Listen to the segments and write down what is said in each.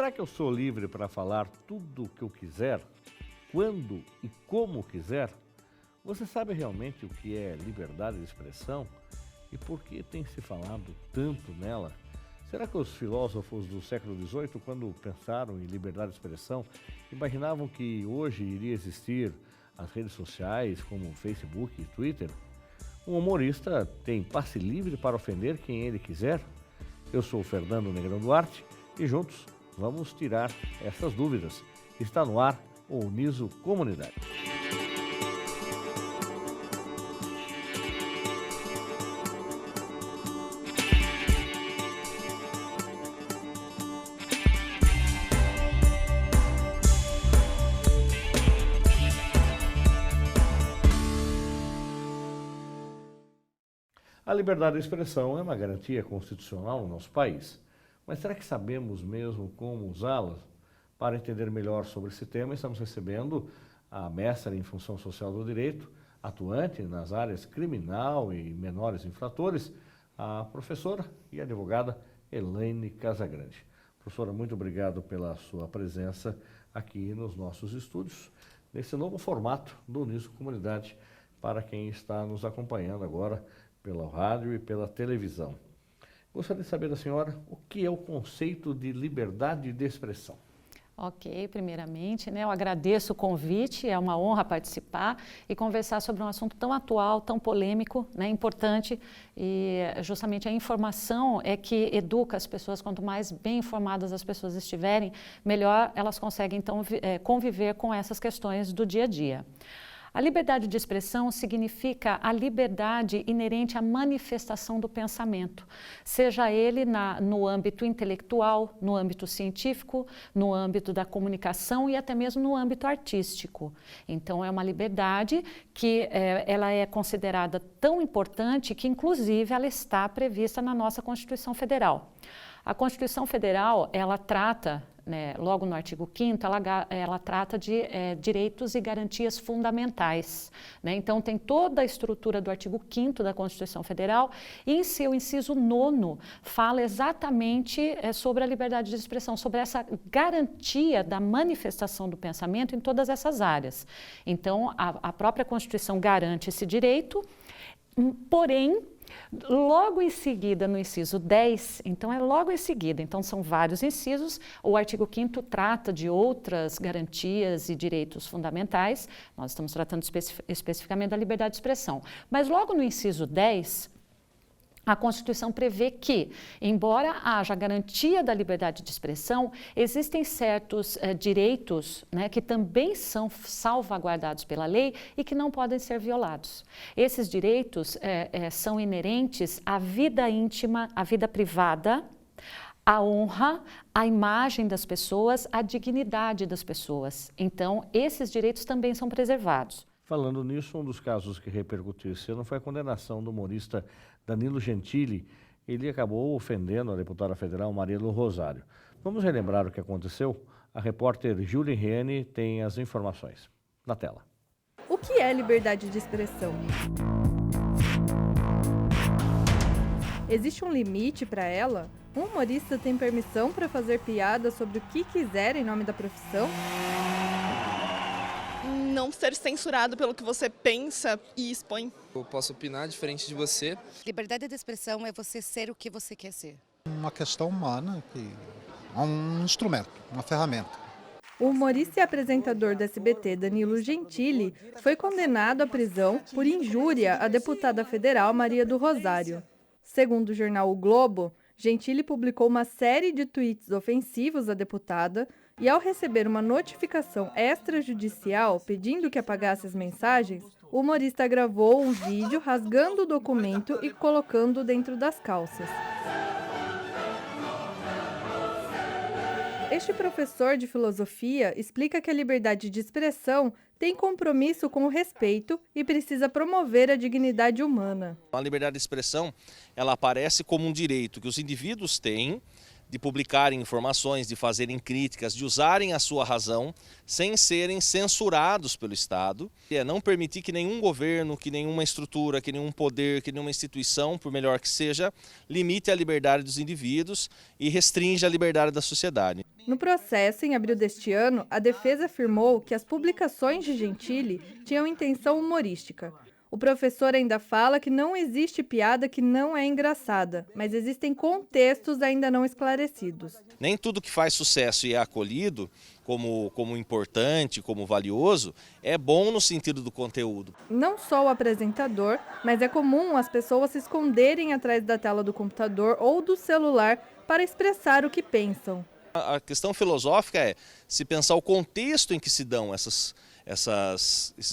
será que eu sou livre para falar tudo o que eu quiser, quando e como quiser? Você sabe realmente o que é liberdade de expressão e por que tem se falado tanto nela? Será que os filósofos do século XVIII, quando pensaram em liberdade de expressão, imaginavam que hoje iria existir as redes sociais como Facebook e Twitter? Um humorista tem passe livre para ofender quem ele quiser? Eu sou o Fernando Negrão Duarte e juntos vamos tirar essas dúvidas. Está no ar o Uniso Comunidade. A liberdade de expressão é uma garantia constitucional no nosso país, mas será que sabemos mesmo como usá-la? Para entender melhor sobre esse tema, estamos recebendo a mestra em função social do direito, atuante nas áreas criminal e menores infratores, a professora e advogada Elaine Casagrande. Professora, muito obrigado pela sua presença aqui nos nossos estúdios, nesse novo formato do Uniso Comunidade, para quem está nos acompanhando agora pela rádio e pela televisão. Gostaria de saber da senhora o que é o conceito de liberdade de expressão. Ok, primeiramente, eu agradeço o convite, é uma honra participar e conversar sobre um assunto tão atual, tão polêmico, importante, e justamente a informação é que educa as pessoas. Quanto mais bem informadas as pessoas estiverem, melhor elas conseguem então conviver com essas questões do dia a dia. A liberdade de expressão significa a liberdade inerente à manifestação do pensamento, seja ele no âmbito intelectual, no âmbito científico, no âmbito da comunicação e até mesmo no âmbito artístico. Então, é uma liberdade que ela é considerada tão importante que, inclusive, ela está prevista na nossa Constituição Federal. A Constituição Federal, ela trata, logo no artigo 5º, ela trata de direitos e garantias fundamentais. Então, tem toda a estrutura do artigo 5º da Constituição Federal e em seu inciso 9º fala exatamente sobre a liberdade de expressão, sobre essa garantia da manifestação do pensamento em todas essas áreas. Então, a própria Constituição garante esse direito, porém, logo em seguida, no inciso 10, então é logo em seguida, então são vários incisos, o artigo 5º trata de outras garantias e direitos fundamentais, nós estamos tratando especificamente da liberdade de expressão, mas logo no inciso 10, a Constituição prevê que, embora haja garantia da liberdade de expressão, existem certos direitos que também são salvaguardados pela lei e que não podem ser violados. Esses direitos são inerentes à vida íntima, à vida privada, à honra, à imagem das pessoas, à dignidade das pessoas. Então, esses direitos também são preservados. Falando nisso, um dos casos que repercutiu esse ano foi a condenação do humorista Danilo Gentili. Ele acabou ofendendo a deputada federal Marilu Rosário. Vamos relembrar o que aconteceu? A repórter Júlia Riene tem as informações. Na tela. O que é liberdade de expressão? Existe um limite para ela? Um humorista tem permissão para fazer piada sobre o que quiser em nome da profissão? Não ser censurado pelo que você pensa e expõe. Eu posso opinar diferente de você. Liberdade de expressão é você ser o que você quer ser. Uma questão humana, que é um instrumento, uma ferramenta. O humorista e apresentador do SBT, Danilo Gentili, foi condenado à prisão por injúria à deputada federal Maria do Rosário. Segundo o jornal O Globo, Gentili publicou uma série de tweets ofensivos à deputada e, ao receber uma notificação extrajudicial pedindo que apagasse as mensagens, o humorista gravou um vídeo rasgando o documento e colocando dentro das calças. Este professor de filosofia explica que a liberdade de expressão tem compromisso com o respeito e precisa promover a dignidade humana. A liberdade de expressão, ela aparece como um direito que os indivíduos têm de publicarem informações, de fazerem críticas, de usarem a sua razão sem serem censurados pelo Estado. É não permitir que nenhum governo, que nenhuma estrutura, que nenhum poder, que nenhuma instituição, por melhor que seja, limite a liberdade dos indivíduos e restringe a liberdade da sociedade. No processo, em abril deste ano, a defesa afirmou que as publicações de Gentili tinham intenção humorística. O professor ainda fala que não existe piada que não é engraçada, mas existem contextos ainda não esclarecidos. Nem tudo que faz sucesso e é acolhido como importante, como valioso, é bom no sentido do conteúdo. Não só o apresentador, mas é comum as pessoas se esconderem atrás da tela do computador ou do celular para expressar o que pensam. A questão filosófica é se pensar o contexto em que se dão esses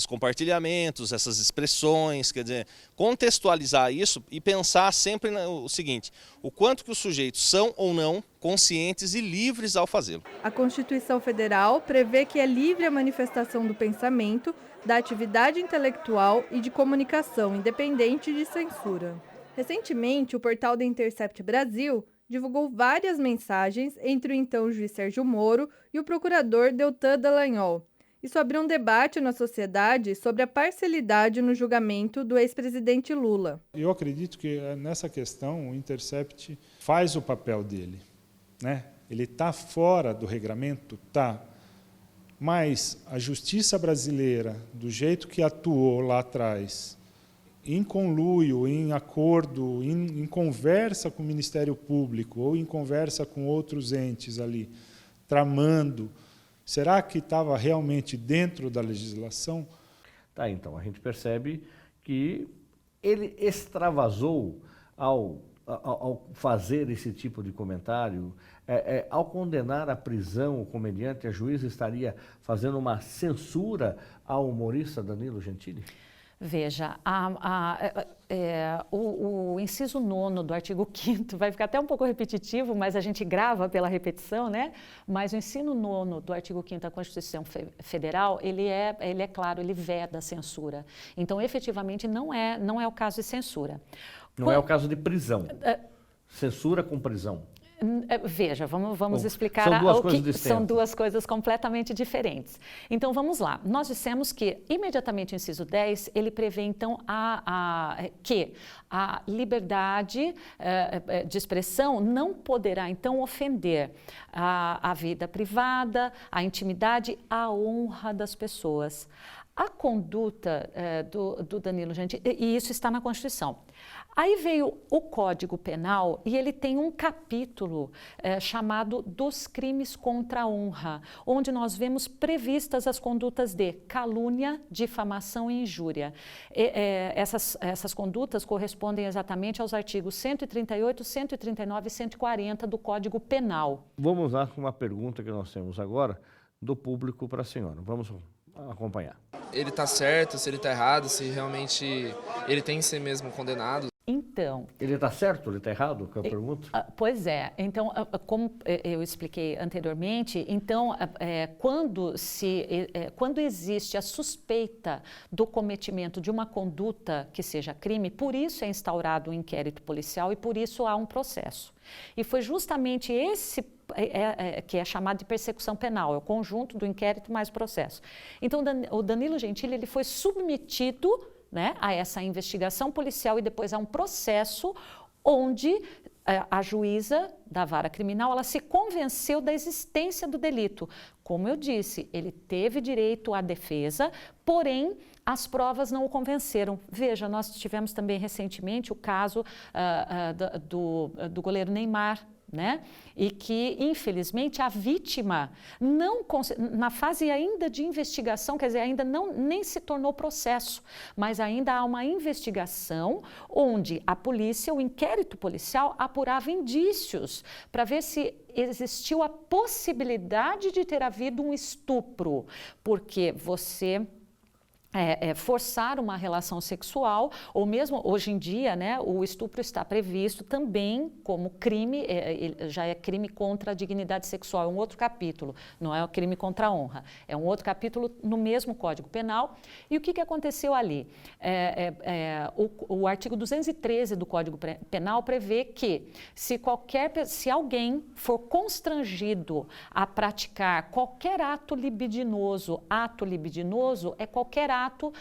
compartilhamentos, essas expressões, quer dizer, contextualizar isso e pensar sempre o seguinte, o quanto que os sujeitos são ou não conscientes e livres ao fazê-lo. A Constituição Federal prevê que é livre a manifestação do pensamento, da atividade intelectual e de comunicação, independente de censura. Recentemente, o portal The Intercept Brasil divulgou várias mensagens entre o então juiz Sérgio Moro e o procurador Deltan Dallagnol. Isso abriu um debate na sociedade sobre a parcialidade no julgamento do ex-presidente Lula. Eu acredito que nessa questão o Intercept faz o papel dele, né? Ele está fora do regramento, tá. Mas a justiça brasileira, do jeito que atuou lá atrás, em conluio, em acordo, em conversa com o Ministério Público ou em conversa com outros entes ali, tramando, será que estava realmente dentro da legislação? Tá, então, a gente percebe que ele extravasou ao fazer esse tipo de comentário, ao condenar a prisão o comediante, a juíza estaria fazendo uma censura ao humorista Danilo Gentili? Veja, o inciso 9º do artigo 5º vai ficar até um pouco repetitivo, mas a gente grava pela repetição, né? Mas o inciso 9º do artigo 5º da Constituição Federal, ele é claro, ele veda a censura. Então, efetivamente, não é o caso de censura. Não é o caso de prisão. Censura com prisão. Veja, vamos explicar são duas coisas completamente diferentes. Então, vamos lá. Nós dissemos que, imediatamente, o inciso 10, ele prevê, então, que a liberdade de expressão não poderá, então, ofender a vida privada, a intimidade, a honra das pessoas. A conduta do Danilo Gentili, e isso está na Constituição. Aí veio o Código Penal e ele tem um capítulo chamado dos crimes contra a honra, onde nós vemos previstas as condutas de calúnia, difamação e injúria. Essas condutas correspondem exatamente aos artigos 138, 139 e 140 do Código Penal. Vamos lá com uma pergunta que nós temos agora do público para a senhora. Vamos acompanhar. Ele está certo, se ele está errado, se realmente ele tem que ser mesmo condenado. Então... Ele está certo, ele está errado? Que eu pergunto? Pois é. Então, como eu expliquei anteriormente, então, quando existe a suspeita do cometimento de uma conduta que seja crime, por isso é instaurado um inquérito policial e por isso há um processo. E foi justamente esse que é chamado de persecução penal, é o conjunto do inquérito mais o processo. Então, o Danilo Gentili ele foi submetido, né, a essa investigação policial e depois a um processo onde a juíza da vara criminal ela se convenceu da existência do delito. Como eu disse, ele teve direito à defesa, porém as provas não o convenceram. Veja, nós tivemos também recentemente o caso do goleiro Neymar, né? E que, infelizmente, a vítima, na fase ainda de investigação, quer dizer, ainda nem se tornou processo, mas ainda há uma investigação onde a polícia, o inquérito policial, apurava indícios para ver se existiu a possibilidade de ter havido um estupro, porque você forçar uma relação sexual, ou mesmo hoje em dia, né, o estupro está previsto também como crime, já é crime contra a dignidade sexual, é um outro capítulo, não é o crime contra a honra, é um outro capítulo no mesmo Código Penal. E o que aconteceu ali? O artigo 213 do Código Penal prevê que se alguém for constrangido a praticar qualquer ato libidinoso é qualquer ato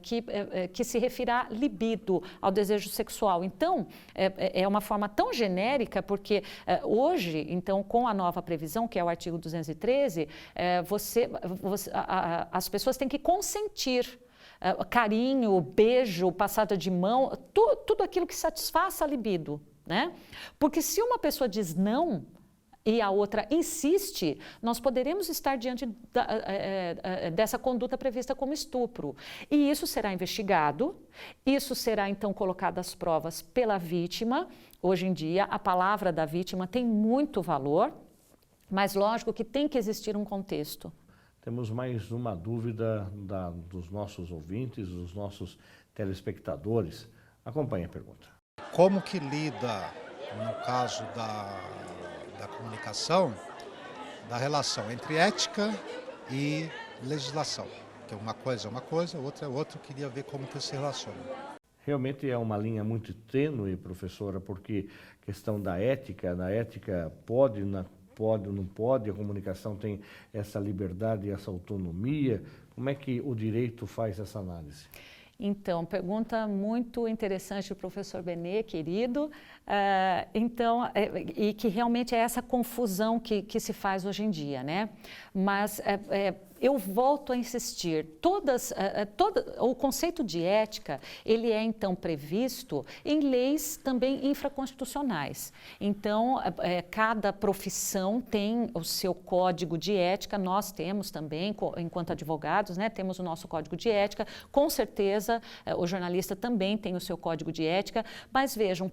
que se refira a libido, ao desejo sexual. Então, é uma forma tão genérica, porque hoje, então, com a nova previsão, que é o artigo 213, as pessoas têm que consentir. Carinho, beijo, passada de mão, tudo aquilo que satisfaça a libido, né? Porque se uma pessoa diz não, e a outra insiste, nós poderemos estar diante dessa conduta prevista como estupro. E isso será investigado, isso será então colocado às provas pela vítima. Hoje em dia, a palavra da vítima tem muito valor, mas lógico que tem que existir um contexto. Temos mais uma dúvida dos nossos ouvintes, dos nossos telespectadores. Acompanhe a pergunta. Como que lida, no caso da comunicação, da relação entre ética e legislação? Que uma coisa é uma coisa, outra é outra. Eu queria ver como que se relaciona. Realmente é uma linha muito tênue, professora, porque a questão da ética, na ética pode, não pode, a comunicação tem essa liberdade e essa autonomia. Como é que o direito faz essa análise? Então, pergunta muito interessante do professor Benê, querido. E que realmente é essa confusão que se faz hoje em dia, né? Mas eu volto a insistir, o conceito de ética, ele é então previsto em leis também infraconstitucionais. Então, cada profissão tem o seu código de ética, nós temos também, enquanto advogados, né, temos o nosso código de ética, com certeza o jornalista também tem o seu código de ética, mas vejam,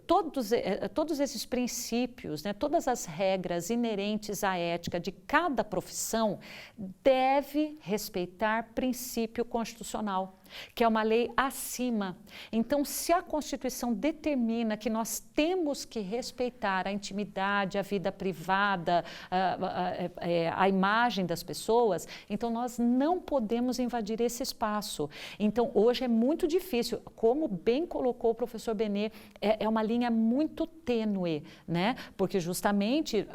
todos esses princípios, né, todas as regras inerentes à ética de cada profissão deve respeitar princípio constitucional, que é uma lei acima. Então, se a Constituição determina que nós temos que respeitar a intimidade, a vida privada, a imagem das pessoas, então nós não podemos invadir esse espaço. Então, hoje é muito difícil, como bem colocou o professor Benê, é uma linha muito tênue, né? Porque justamente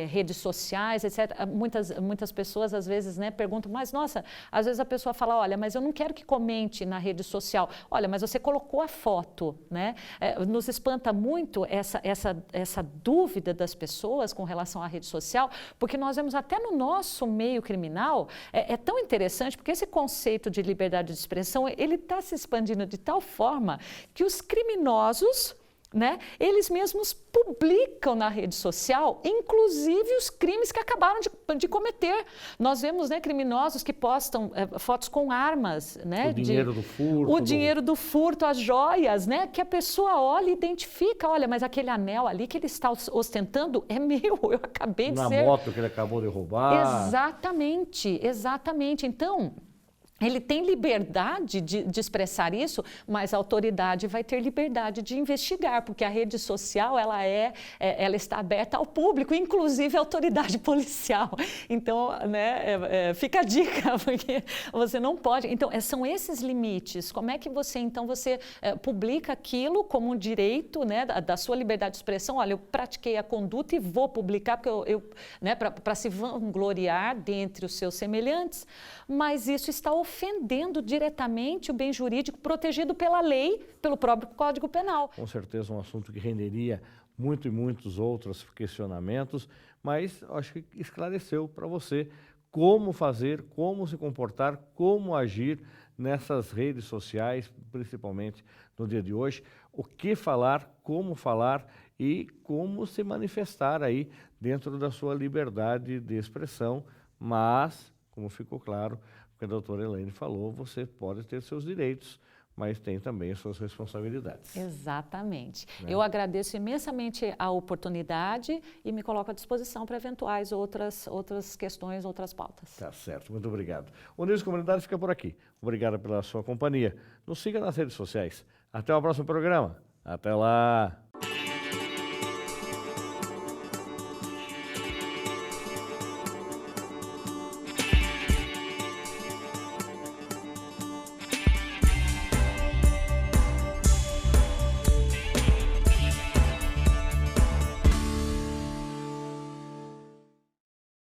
redes sociais, etc., muitas pessoas às vezes, né, perguntam, mas nossa, às vezes a pessoa fala, olha, mas eu não quero que comente na rede social. Olha, mas você colocou a foto, né? Nos espanta muito essa dúvida das pessoas com relação à rede social, porque nós vemos até no nosso meio criminal, é tão interessante, porque esse conceito de liberdade de expressão, ele está se expandindo de tal forma que os criminosos, né, eles mesmos publicam na rede social, inclusive os crimes que acabaram de cometer. Nós vemos, né, criminosos que postam fotos com armas, né, o dinheiro do furto. O dinheiro do furto, as joias, né, que a pessoa olha e identifica, olha, mas aquele anel ali que ele está ostentando é meu, eu acabei de ser... Na moto que ele acabou de roubar. Exatamente, exatamente. Então, ele tem liberdade de expressar isso, mas a autoridade vai ter liberdade de investigar, porque a rede social ela está aberta ao público, inclusive a autoridade policial. Então, né, fica a dica, porque você não pode. Então, são esses limites. Como é que você publica aquilo como um direito, né, da sua liberdade de expressão? Olha, eu pratiquei a conduta e vou publicar, porque né, para se vangloriar dentre os seus semelhantes, mas isso está ofendendo diretamente o bem jurídico protegido pela lei, pelo próprio Código Penal. Com certeza um assunto que renderia muito e muitos outros questionamentos, mas acho que esclareceu para você como fazer, como se comportar, como agir nessas redes sociais, principalmente no dia de hoje, o que falar, como falar e como se manifestar aí dentro da sua liberdade de expressão, mas, como ficou claro, o que a doutora Elaine falou, você pode ter seus direitos, mas tem também as suas responsabilidades. Exatamente. Né? Eu agradeço imensamente a oportunidade e me coloco à disposição para eventuais outras questões, outras pautas. Tá certo, muito obrigado. O News Comunidade fica por aqui. Obrigado pela sua companhia. Nos siga nas redes sociais. Até o próximo programa. Até lá!